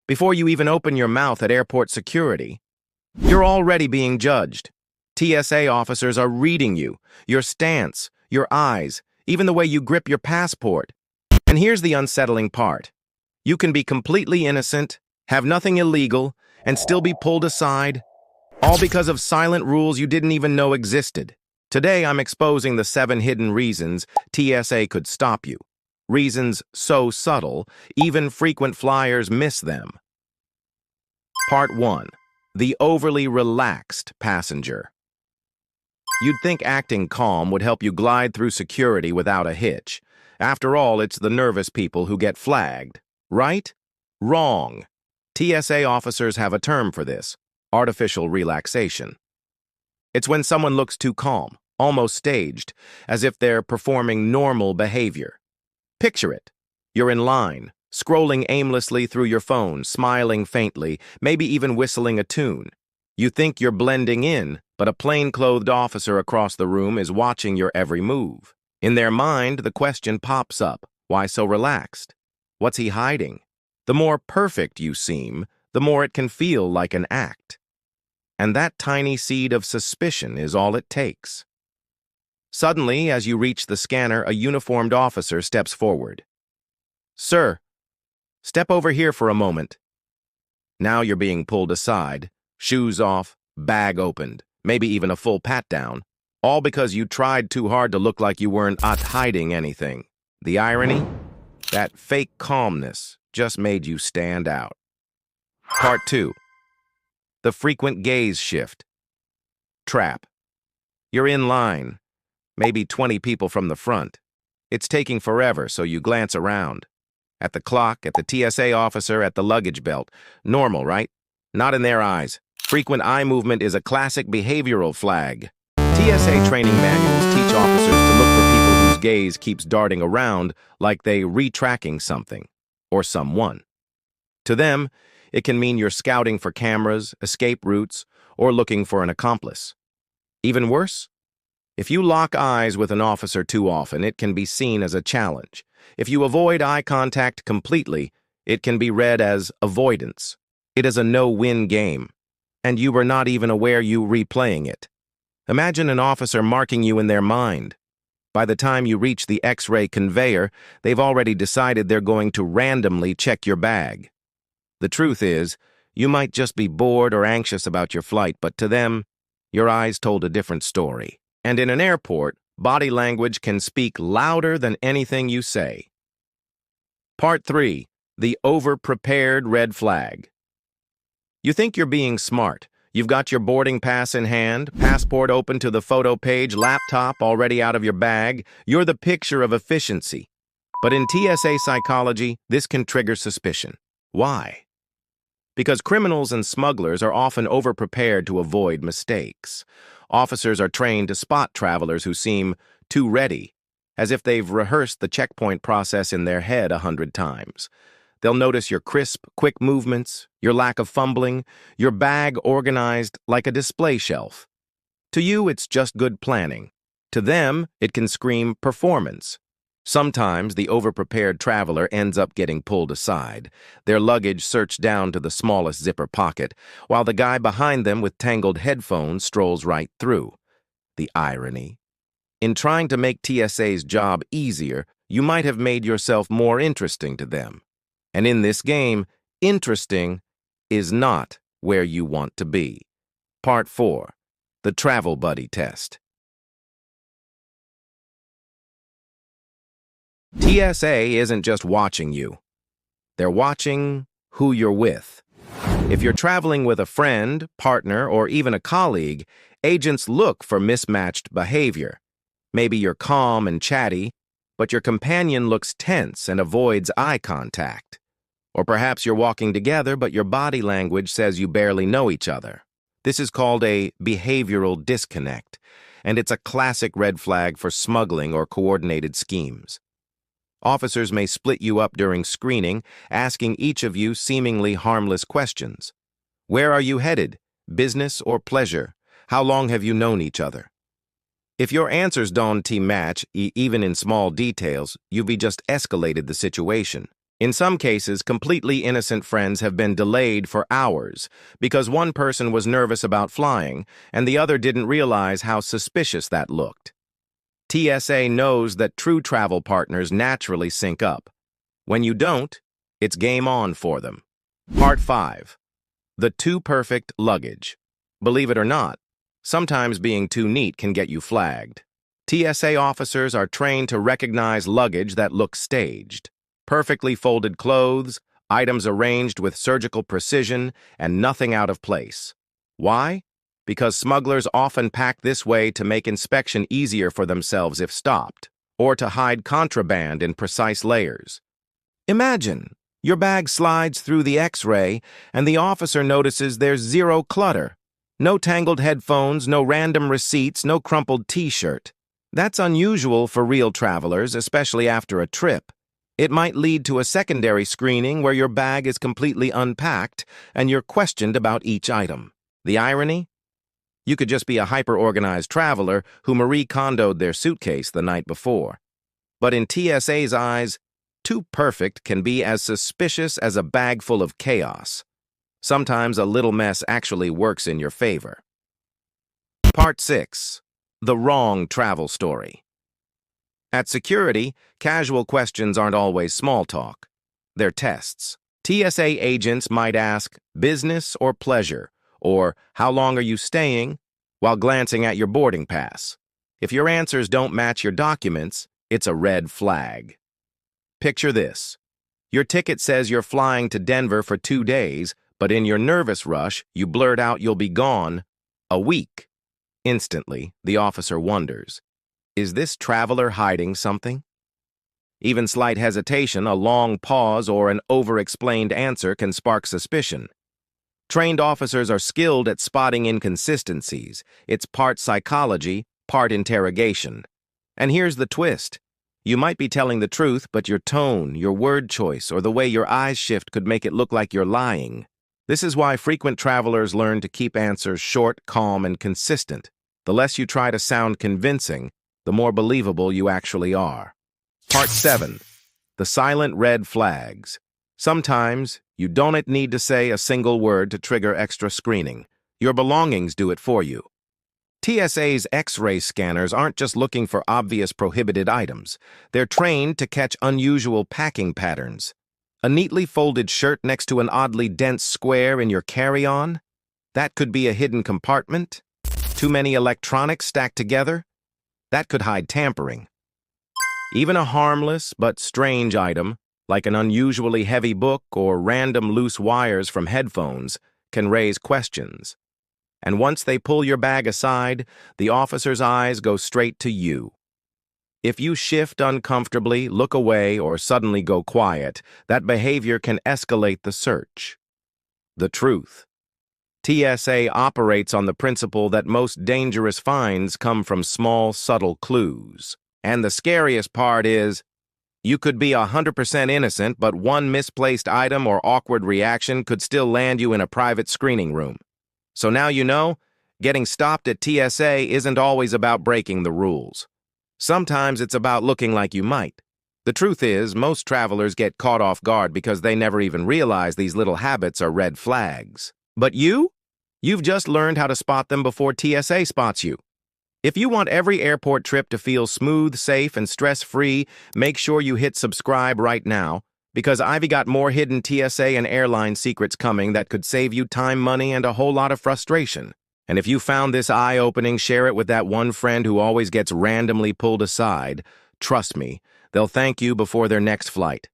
Before you even open your mouth at airport security, you're already being judged. TSA officers are reading you, your stance, your eyes, even the way you grip your passport. And here's the unsettling part. You can be completely innocent, have nothing illegal, and still be pulled aside, all because of silent rules you didn't even know existed. Today, I'm exposing the 7 hidden reasons TSA could stop you. Reasons so subtle, even frequent flyers miss them. Part 1. The overly relaxed passenger. You'd think acting calm would help you glide through security without a hitch. After all, it's the nervous people who get flagged, right? Wrong. TSA officers have a term for this: artificial relaxation. It's when someone looks too calm, almost staged, as if they're performing normal behavior. Picture it. You're in line, scrolling aimlessly through your phone, smiling faintly, maybe even whistling a tune. You think you're blending in, but a plain-clothed officer across the room is watching your every move. In their mind, the question pops up: why so relaxed? What's he hiding? The more perfect you seem, the more it can feel like an act. And that tiny seed of suspicion is all it takes. Suddenly, as you reach the scanner, a uniformed officer steps forward. "Sir, step over here for a moment." Now you're being pulled aside, shoes off, bag opened, maybe even a full pat-down, all because you tried too hard to look like you weren't hiding anything. The irony? That fake calmness just made you stand out. Part 2. The frequent gaze shift. Trap. You're in line, maybe 20 people from the front. It's taking forever, so you glance around. At the clock, at the TSA officer, at the luggage belt. Normal, right? Not in their eyes. Frequent eye movement is a classic behavioral flag. TSA training manuals teach officers to look for people whose gaze keeps darting around like they retracking something or someone. To them, it can mean you're scouting for cameras, escape routes, or looking for an accomplice. Even worse, if you lock eyes with an officer too often, it can be seen as a challenge. If you avoid eye contact completely, it can be read as avoidance. It is a no-win game, and you were not even aware you replaying it. Imagine an officer marking you in their mind. By the time you reach the X-ray conveyor, they've already decided they're going to randomly check your bag. The truth is, you might just be bored or anxious about your flight, but to them, your eyes told a different story. And in an airport, body language can speak louder than anything you say. Part 3. The over-prepared red flag. You think you're being smart. You've got your boarding pass in hand, passport open to the photo page, laptop already out of your bag. You're the picture of efficiency. But in TSA psychology, this can trigger suspicion. Why? Because criminals and smugglers are often over-prepared to avoid mistakes. Officers are trained to spot travelers who seem too ready, as if they've rehearsed the checkpoint process in their head 100 times. They'll notice your crisp, quick movements, your lack of fumbling, your bag organized like a display shelf. To you, it's just good planning. To them, it can scream performance. Sometimes the over-prepared traveler ends up getting pulled aside, their luggage searched down to the smallest zipper pocket, while the guy behind them with tangled headphones strolls right through. The irony. In trying to make TSA's job easier, you might have made yourself more interesting to them. And in this game, interesting is not where you want to be. Part 4. The Travel Buddy Test. TSA isn't just watching you. They're watching who you're with. If you're traveling with a friend, partner, or even a colleague, agents look for mismatched behavior. Maybe you're calm and chatty, but your companion looks tense and avoids eye contact. Or perhaps you're walking together, but your body language says you barely know each other. This is called a behavioral disconnect, and it's a classic red flag for smuggling or coordinated schemes. Officers may split you up during screening, asking each of you seemingly harmless questions. Where are you headed? Business or pleasure? How long have you known each other? If your answers don't match, even in small details, you've just escalated the situation. In some cases, completely innocent friends have been delayed for hours because one person was nervous about flying and the other didn't realize how suspicious that looked. TSA knows that true travel partners naturally sync up. When you don't, it's game on for them. Part 5. The too perfect luggage. Believe it or not, sometimes being too neat can get you flagged. TSA officers are trained to recognize luggage that looks staged. Perfectly folded clothes, items arranged with surgical precision, and nothing out of place. Why? Because smugglers often pack this way to make inspection easier for themselves if stopped, or to hide contraband in precise layers. Imagine, your bag slides through the X-ray, and the officer notices there's zero clutter. No tangled headphones, no random receipts, no crumpled t-shirt. That's unusual for real travelers, especially after a trip. It might lead to a secondary screening where your bag is completely unpacked and you're questioned about each item. The irony? You could just be a hyper-organized traveler who Marie Kondo'd their suitcase the night before. But in TSA's eyes, too perfect can be as suspicious as a bag full of chaos. Sometimes a little mess actually works in your favor. Part 6. The wrong travel story. At security, casual questions aren't always small talk. They're tests. TSA agents might ask, business or pleasure, or how long are you staying, while glancing at your boarding pass. If your answers don't match your documents, it's a red flag. Picture this. Your ticket says you're flying to Denver for 2 days, but in your nervous rush, you blurt out you'll be gone a week. Instantly, the officer wonders, is this traveler hiding something? Even slight hesitation, a long pause, or an over-explained answer can spark suspicion. Trained officers are skilled at spotting inconsistencies. It's part psychology, part interrogation. And here's the twist. You might be telling the truth, but your tone, your word choice, or the way your eyes shift could make it look like you're lying. This is why frequent travelers learn to keep answers short, calm, and consistent. The less you try to sound convincing, the more believable you actually are. Part 7. The silent red flags. Sometimes, you don't need to say a single word to trigger extra screening. Your belongings do it for you. TSA's X-ray scanners aren't just looking for obvious prohibited items. They're trained to catch unusual packing patterns. A neatly folded shirt next to an oddly dense square in your carry-on? That could be a hidden compartment. Too many electronics stacked together? That could hide tampering. Even a harmless but strange item, like an unusually heavy book or random loose wires from headphones, can raise questions. And once they pull your bag aside, the officer's eyes go straight to you. If you shift uncomfortably, look away, or suddenly go quiet, that behavior can escalate the search. The truth. TSA operates on the principle that most dangerous finds come from small, subtle clues. And the scariest part is, you could be 100% innocent, but one misplaced item or awkward reaction could still land you in a private screening room. So now you know, getting stopped at TSA isn't always about breaking the rules. Sometimes it's about looking like you might. The truth is, most travelers get caught off guard because they never even realize these little habits are red flags. But you've just learned how to spot them before TSA spots you. If you want every airport trip to feel smooth, safe, and stress-free, make sure you hit subscribe right now, because Ivy got more hidden TSA and airline secrets coming that could save you time, money, and a whole lot of frustration. And if you found this eye-opening, share it with that one friend who always gets randomly pulled aside. Trust me, they'll thank you before their next flight.